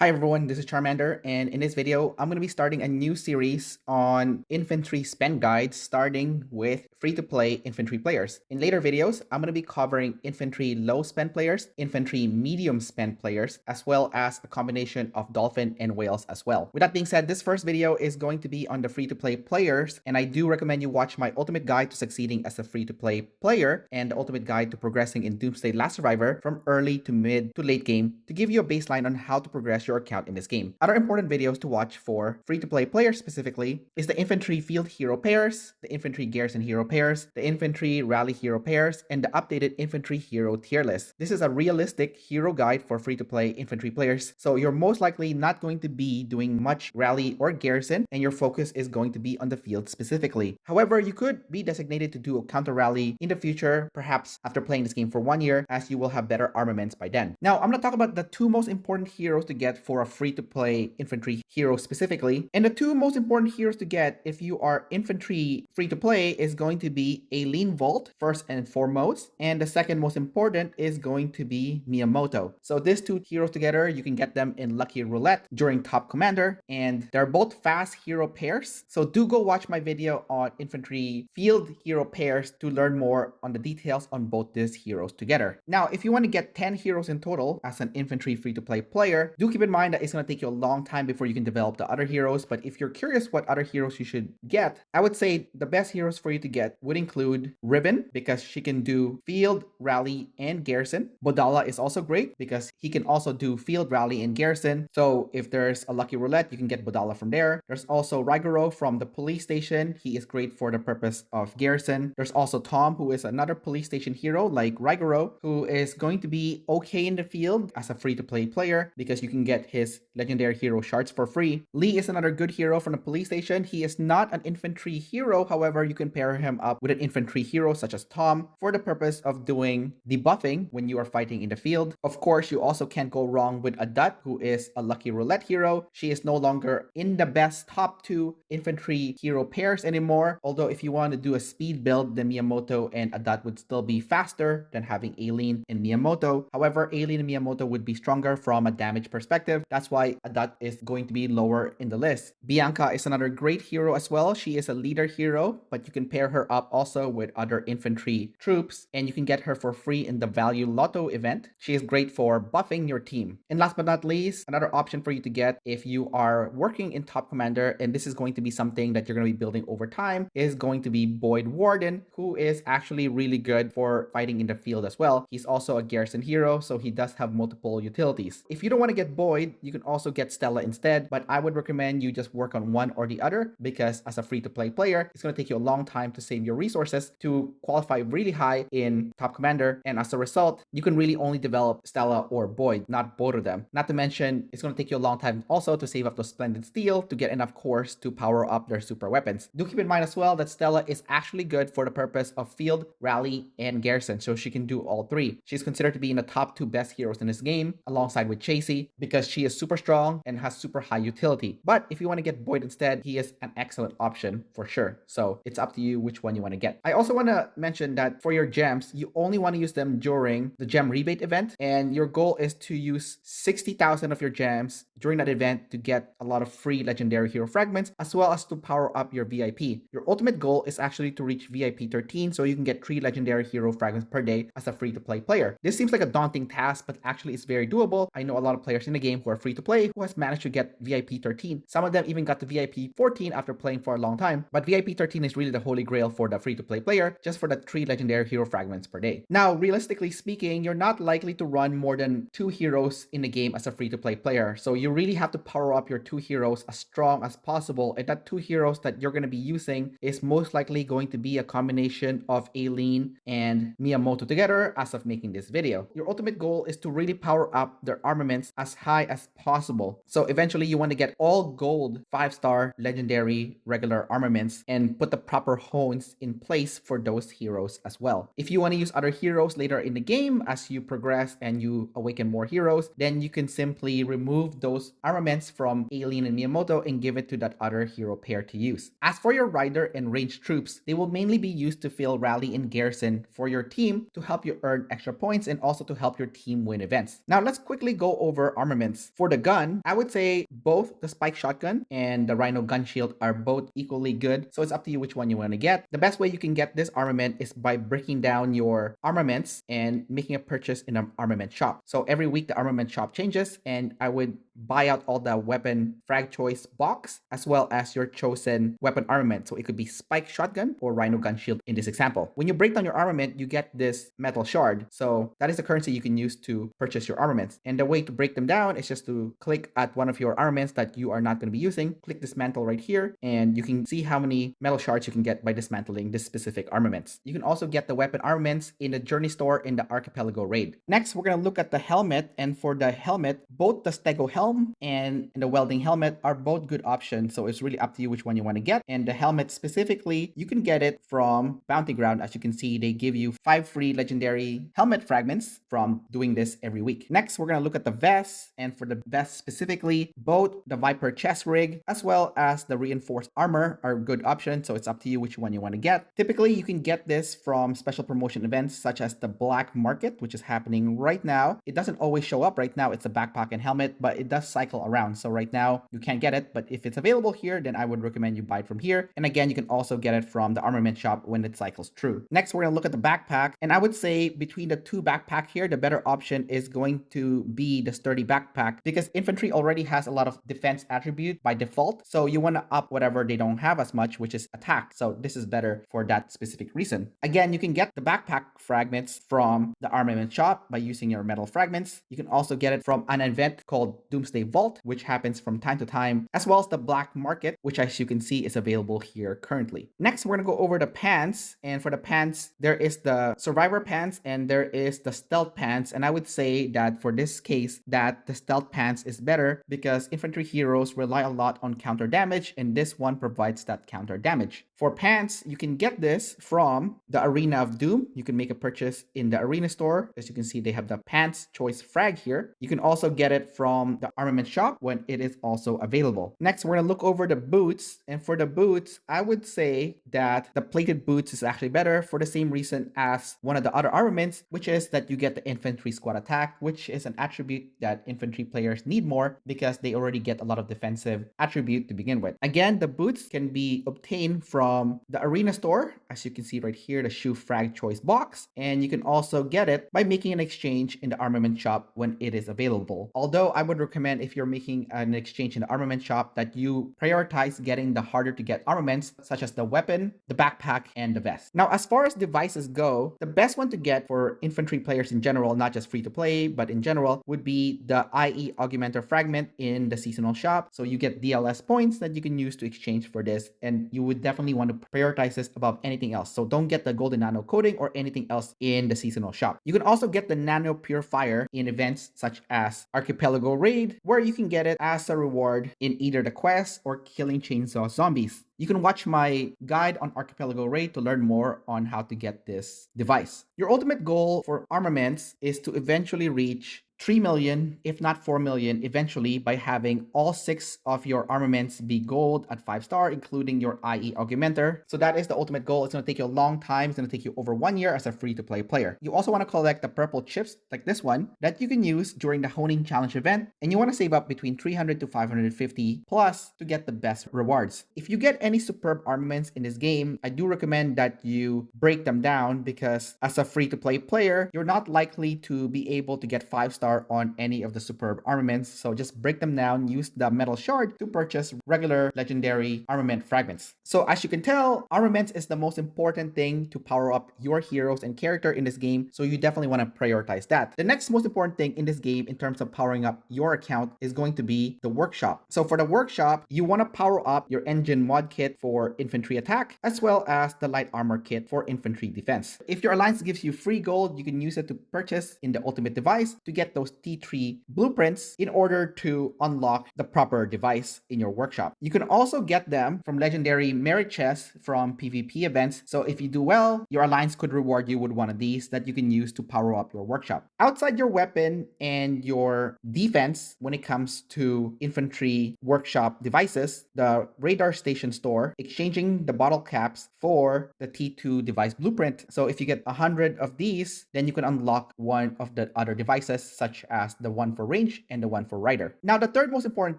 Hi everyone, this is Charmander, and in this video, I'm going to be starting a new series on infantry spend guides, starting with free-to-play infantry players. In later videos, I'm going to be covering infantry low spend players, infantry medium spend players, as well as a combination of dolphin and whales as well. With that being said, this first video is going to be on the free-to-play players, and I do recommend you watch my ultimate guide to succeeding as a free-to-play player and the ultimate guide to progressing in Doomsday Last Survivor from early to mid to late game to give you a baseline on how to progress your account in this game. Other important videos to watch for free-to-play players specifically is the infantry field hero pairs, the infantry garrison hero pairs, the infantry rally hero pairs, and the updated infantry hero tier list. This is a realistic hero guide for free-to-play infantry players, so you're most likely not going to be doing much rally or garrison, and your focus is going to be on the field specifically. However, you could be designated to do a counter rally in the future, perhaps after playing this game for 1 year, as you will have better armaments by then. Now, I'm going to talk about the two most important heroes to get for a free-to-play infantry hero specifically. And the two most important heroes to get if you are infantry free-to-play is going to be a lean vault first and foremost, and the second most important is going to be Miyamoto. So these two heroes together, you can get them in Lucky Roulette during Top Commander, and they're both fast hero pairs. So do go watch my video on infantry field hero pairs to learn more on the details on both these heroes together. Now, if you want to get 10 heroes in total as an infantry free-to-play player, do keep in mind that it's going to take you a long time before you can develop the other heroes. But if you're curious what other heroes you should get, I would say the best heroes for you to get would include Ribbon, because she can do field, rally, and garrison. Bodala is also great because he can also do field, rally, and garrison. So if there's a Lucky Roulette, you can get Bodala from there. There's also Raigoro from the police station. He is great for the purpose of garrison. There's also Tom, who is another police station hero like Raigoro, who is going to be okay in the field as a free-to-play player because you can get his legendary hero shards for free. Lee is another good hero from the police station. He is not an infantry hero, however, you can pair him up with an infantry hero such as Tom for the purpose of doing debuffing when you are fighting in the field. Of course, you also can't go wrong with Adat, who is a Lucky Roulette hero. She is no longer in the best top 2 infantry hero pairs anymore, although if you want to do a speed build, then Miyamoto and Adat would still be faster than having Aileen and Miyamoto. However, Aileen and Miyamoto would be stronger from a damage perspective. That's why Adat is going to be lower in the list. Bianca is another great hero as well. She is a leader hero, but you can pair her up also with other infantry troops, and you can get her for free in the Value Lotto event. She is great for buffing your team. And last but not least, another option for you to get if you are working in Top Commander, and this is going to be something that you're going to be building over time, is going to be Boyd Warden, who is actually really good for fighting in the field as well. He's also a garrison hero, so he does have multiple utilities. If you don't want to get Boyd, you can also get Stella instead, but I would recommend you just work on one or the other, because as a free-to-play player, it's going to take you a long time to save your resources to qualify really high in Top Commander, and as a result, you can really only develop Stella or Boyd, not both of them. Not to mention, it's going to take you a long time also to save up those Splendid Steel to get enough cores to power up their super weapons. Do keep in mind as well that Stella is actually good for the purpose of field, rally, and garrison, so she can do all three. She's considered to be in the top 2 best heroes in this game, alongside with Chasey, because she is super strong and has super high utility. But if you want to get Boyd instead, he is an excellent option for sure. So it's up to you which one you want to get. I also want to mention that for your gems, you only want to use them during the gem rebate event, and your goal is to use 60,000 of your gems during that event to get a lot of free legendary hero fragments, as well as to power up your VIP. Your ultimate goal is actually to reach VIP 13, so you can get 3 legendary hero fragments per day as a free-to-play player. This seems like a daunting task, but actually it's very doable. I know a lot of players in the game who are free-to-play who has managed to get VIP 13. Some of them even got to VIP 14 after playing for a long time, but VIP 13 is really the holy grail for the free-to-play player, just for the 3 legendary hero fragments per day. Now, realistically speaking, you're not likely to run more than 2 heroes in the game as a free-to-play player, so you really have to power up your 2 heroes as strong as possible, and that 2 heroes that you're going to be using is most likely going to be a combination of Aileen and Miyamoto together as of making this video. Your ultimate goal is to really power up their armaments as high as possible. So eventually you want to get all gold 5-star legendary regular armaments and put the proper hones in place for those heroes as well. If you want to use other heroes later in the game as you progress and you awaken more heroes, then you can simply remove those armaments from Aileen and Miyamoto and give it to that other hero pair to use. As for your rider and ranged troops, they will mainly be used to fill rally and garrison for your team to help you earn extra points and also to help your team win events. Now let's quickly go over armaments armaments. For the gun, I would say both the spike shotgun and the rhino gun shield are both equally good, so it's up to you which one you want to get. The best way you can get this armament is by breaking down your armaments and making a purchase in an armament shop. So every week the armament shop changes, and I would buy out all the weapon frag choice box as well as your chosen weapon armament. So it could be spike shotgun or rhino gun shield in this example. When you break down your armament, you get this metal shard. So that is the currency you can use to purchase your armaments. And the way to break them down is just to click at one of your armaments that you are not going to be using, click dismantle right here, and you can see how many metal shards you can get by dismantling this specific armaments. You can also get the weapon armaments in the journey store in the archipelago raid. Next, we're going to look at the helmet, and for the helmet, both the stego helmet and the welding helmet are both good options, so it's really up to you which one you want to get. And the helmet specifically, you can get it from Bounty Ground. As you can see, they give you 5 free legendary helmet fragments from doing this every week. Next, we're going to look at the vest, and for the vest specifically, both the Viper chest rig as well as the reinforced armor are good options, so it's up to you which one you want to get. Typically, you can get this from special promotion events such as the Black Market, which is happening right now. It doesn't always show up. Right now, it's a backpack and helmet, but it does cycle around. So right now you can't get it, but if it's available here, then I would recommend you buy it from here. And again, you can also get it from the armament shop when it cycles through. Next, we're going to look at the backpack. And I would say between the two backpack here, the better option is going to be the sturdy backpack, because infantry already has a lot of defense attribute by default. So you want to up whatever they don't have as much, which is attack. So this is better for that specific reason. Again, you can get the backpack fragments from the armament shop by using your metal fragments. You can also get it from an event called Doomsday Vault, which happens from time to time, as well as the Black Market, which as you can see is available here currently. Next, we're going to go over the pants, and for the pants, there is the survivor pants and there is the stealth pants, and I would say that for this case that the stealth pants is better because infantry heroes rely a lot on counter damage, and this one provides that counter damage. For pants, you can get this from the Arena of Doom. You can make a purchase in the arena store. As you can see, they have the pants choice frag here. You can also get it from the armament shop when it is also available. Next, we're going to look over the boots, and for the boots, I would say that the plated boots is actually better for the same reason as one of the other armaments, which is that you get the infantry squad attack, which is an attribute that infantry players need more because they already get a lot of defensive attribute to begin with. Again, the boots can be obtained from the arena store, as you can see right here, the shoe frag choice box, and you can also get it by making an exchange in the armament shop when it is available. Although I would recommend, if you're making an exchange in the armament shop, that you prioritize getting the harder to get armaments such as the weapon, the backpack, and the vest. Now, as far as devices go, the best one to get for infantry players in general, not just free to play, but in general, would be the IE augmenter fragment in the seasonal shop. So you get DLS points that you can use to exchange for this, and you would definitely want to prioritize this above anything else. So don't get the golden nano coating or anything else in the seasonal shop. You can also get the nano purifier in events such as Archipelago Raid, where you can get it as a reward in either the quest or killing chainsaw zombies. You can watch my guide on Archipelago Raid to learn more on how to get this device. Your ultimate goal for armaments is to eventually reach 3 million, if not 4 million, eventually by having all 6 of your armaments be gold at 5-star, including your IE augmenter. So that is the ultimate goal. It's going to take you a long time. It's going to take you over 1 year as a free-to-play player. You also want to collect the purple chips like this one that you can use during the Honing Challenge event, and you want to save up between 300 to 550 plus to get the best rewards. If you get any superb armaments in this game, I do recommend that you break them down, because as a free-to-play player, you're not likely to be able to get 5-star on any of the superb armaments. So just break them down, use the metal shard to purchase regular legendary armament fragments. So as you can tell, armaments is the most important thing to power up your heroes and character in this game. So you definitely want to prioritize that. The next most important thing in this game in terms of powering up your account is going to be the workshop. So for the workshop, you want to power up your engine mod kit for infantry attack, as well as the light armor kit for infantry defense. If your alliance gives you free gold, you can use it to purchase in the ultimate device to get those T3 blueprints in order to unlock the proper device in your workshop. You can also get them from legendary merit chests from PvP events. So if you do well, your alliance could reward you with one of these that you can use to power up your workshop. Outside your weapon and your defense, when it comes to infantry workshop devices, the radar station store, exchanging the bottle caps for the T2 device blueprint. So if you get 100 of these, then you can unlock one of the other devices such such as the one for range and the one for rider. Now, the third most important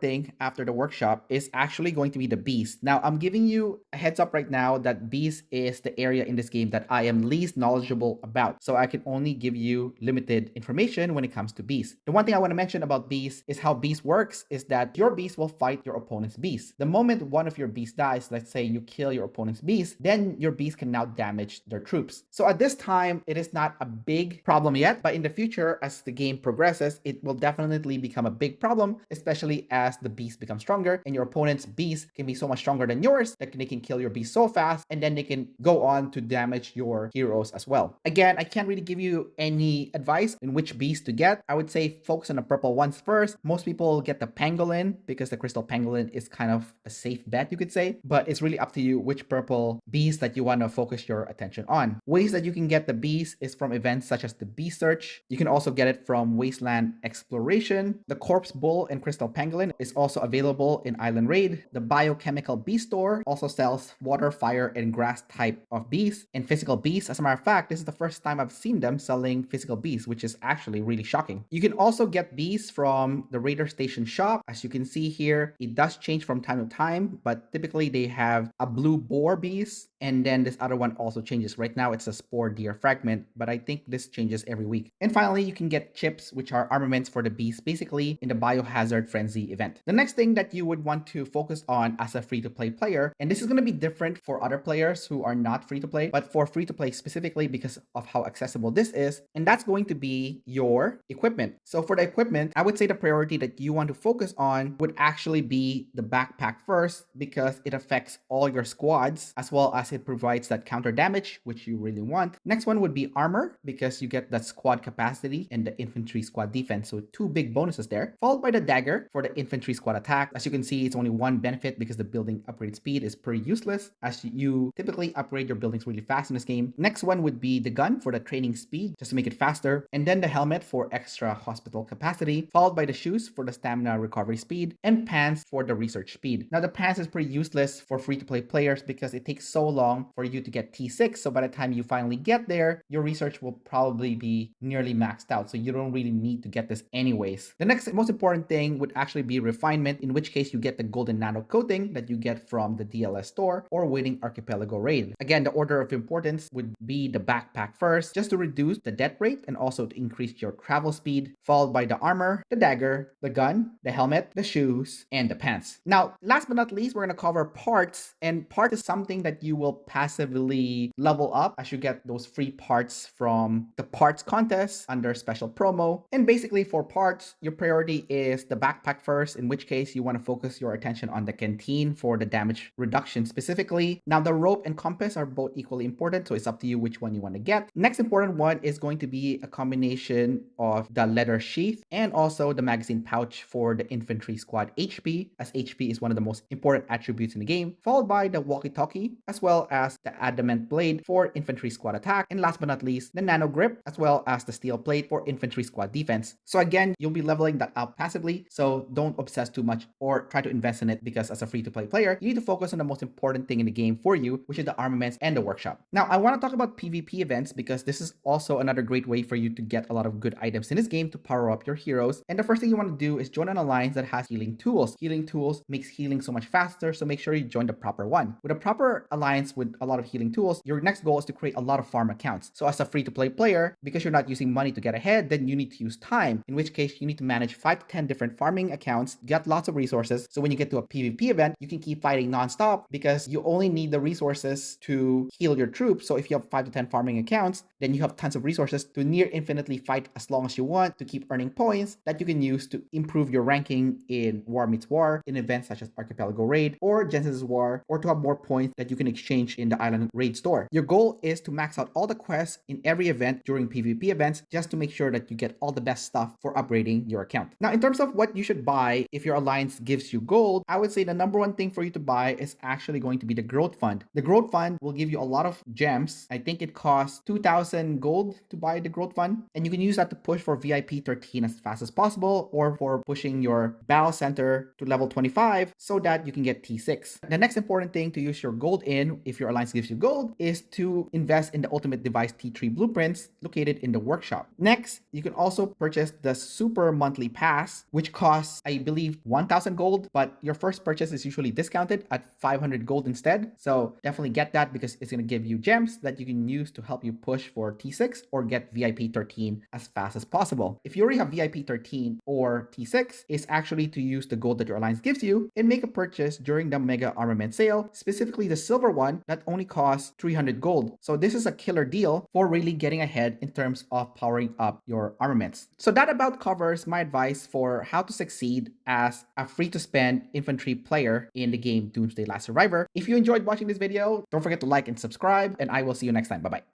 thing after the workshop is actually going to be the beast. Now, I'm giving you a heads up right now that beast is the area in this game that I am least knowledgeable about. So I can only give you limited information when it comes to beast. The one thing I want to mention about beast is how beast works is that your beast will fight your opponent's beast. The moment one of your beasts dies, let's say you kill your opponent's beast, then your beast can now damage their troops. So at this time, it is not a big problem yet, but in the future, as the game progresses, it will definitely become a big problem, especially as the beast becomes stronger and your opponent's beast can be so much stronger than yours that they can kill your beast so fast, and then they can go on to damage your heroes as well. Again, I can't really give you any advice in which beast to get. I would say focus on the purple ones first. Most people get the pangolin because the crystal pangolin is kind of a safe bet, you could say, but it's really up to you which purple beast that you want to focus your attention on. Ways that you can get the beast is from events such as the Bee Search. You can also get it from Wasteland Exploration. The Corpse Bull and Crystal Pangolin is also available in Island Raid. The Biochemical Bee Store also sells water, fire, and grass type of bees and physical bees. As a matter of fact, this is the first time I've seen them selling physical bees, which is actually really shocking. You can also get bees from the Raider Station shop. As you can see here, it does change from time to time, but typically they have a blue boar bees, and then this other one also changes. Right now it's a spore deer fragment, but I think this changes every week. And finally, you can get chips, which are armaments for the bees, basically in the Biohazard Frenzy event. The next thing that you would want to focus on as a free-to-play player, and this is going to be different for other players who are not free-to-play, but for free-to-play specifically because of how accessible this is, and that's going to be your equipment. So for the equipment, I would say the priority that you want to focus on would actually be the backpack first, because it affects all your squads, as well as it provides that counter damage, which you really want. Next one would be armor, because you get that squad capacity and the infantry squad defense, so two big bonuses there. Followed by the dagger for the infantry squad attack. As you can see, it's only one benefit because the building upgrade speed is pretty useless, as you typically upgrade your buildings really fast in this game. Next one would be the gun for the training speed, just to make it faster, and then the helmet for extra hospital capacity, followed by the shoes for the stamina recovery speed, and pants for the research speed. Now the pants is pretty useless for free-to-play players because it takes so long for you to get T6, so by the time you finally get there, your research will probably be nearly maxed out, so you don't really need to get this anyways. The next most important thing would actually be refinement, in which case you get the golden nano coating that you get from the DLS store or Waiting Archipelago raid. Again, the order of importance would be the backpack first, just to reduce the death rate and also to increase your travel speed, followed by the armor, the dagger, the gun, the helmet, the shoes, and the pants. Now, last but not least, we're going to cover parts, and parts is something that you will passively level up as you get those free parts from the parts contest under special promo. And basically for parts, your priority is the backpack first, in which case you want to focus your attention on the canteen for the damage reduction specifically. Now the rope and compass are both equally important, so it's up to you which one you want to get. Next important one is going to be a combination of the leather sheath and also the magazine pouch for the infantry squad HP, as HP is one of the most important attributes in the game, followed by the walkie-talkie, as well as the adamant blade for infantry squad attack, and last but not least, the nano grip, as well as the steel plate for infantry squad defense. So again, you'll be leveling that up passively, so don't obsess too much or try to invest in it, because as a free-to-play player, you need to focus on the most important thing in the game for you, which is the armaments and the workshop. Now, I want to talk about PvP events, because this is also another great way for you to get a lot of good items in this game to power up your heroes. And the first thing you want to do is join an alliance that has healing tools. Healing tools makes healing so much faster, so make sure you join the proper one. With a proper alliance with a lot of healing tools, your next goal is to create a lot of farm accounts. So as a free-to-play player, because you're not using money to get ahead, then you need to use time, in which case you need to manage 5 to 10 different farming accounts, get lots of resources, so when you get to a PvP event, you can keep fighting non-stop, because you only need the resources to heal your troops. So if you have 5 to 10 farming accounts, then you have tons of resources to near infinitely fight as long as you want, to keep earning points that you can use to improve your ranking in War Meets War, in events such as Archipelago Raid or Genesis War, or to have more points that you can exchange in the Island Raid store. Your goal is to max out all the quests in every event during PvP events, just to make sure that you get all the best stuff for upgrading your account. Now, in terms of what you should buy if your alliance gives you gold, I would say the number one thing for you to buy is actually going to be the growth fund. The growth fund will give you a lot of gems. I think it costs 2,000 gold to buy the growth fund, and you can use that to push for VIP 13 as fast as possible, or for pushing your battle center to level 25 so that you can get T6. The next important thing to use your gold in, if your alliance gives you gold, is to invest in the ultimate device T3 blueprints located in the workshop. Next, you can also also purchase the Super Monthly Pass, which costs, I believe, 1,000 gold, but your first purchase is usually discounted at 500 gold instead. So definitely get that because it's going to give you gems that you can use to help you push for T6 or get VIP 13 as fast as possible. If you already have VIP 13 or T6, it's actually to use the gold that your alliance gives you and make a purchase during the Mega Armament sale, specifically the silver one that only costs 300 gold. So this is a killer deal for really getting ahead in terms of powering up your armaments. So that about covers my advice for how to succeed as a free-to-spend infantry player in the game Doomsday Last Survivor. If you enjoyed watching this video, don't forget to like and subscribe, and I will see you next time. Bye-bye.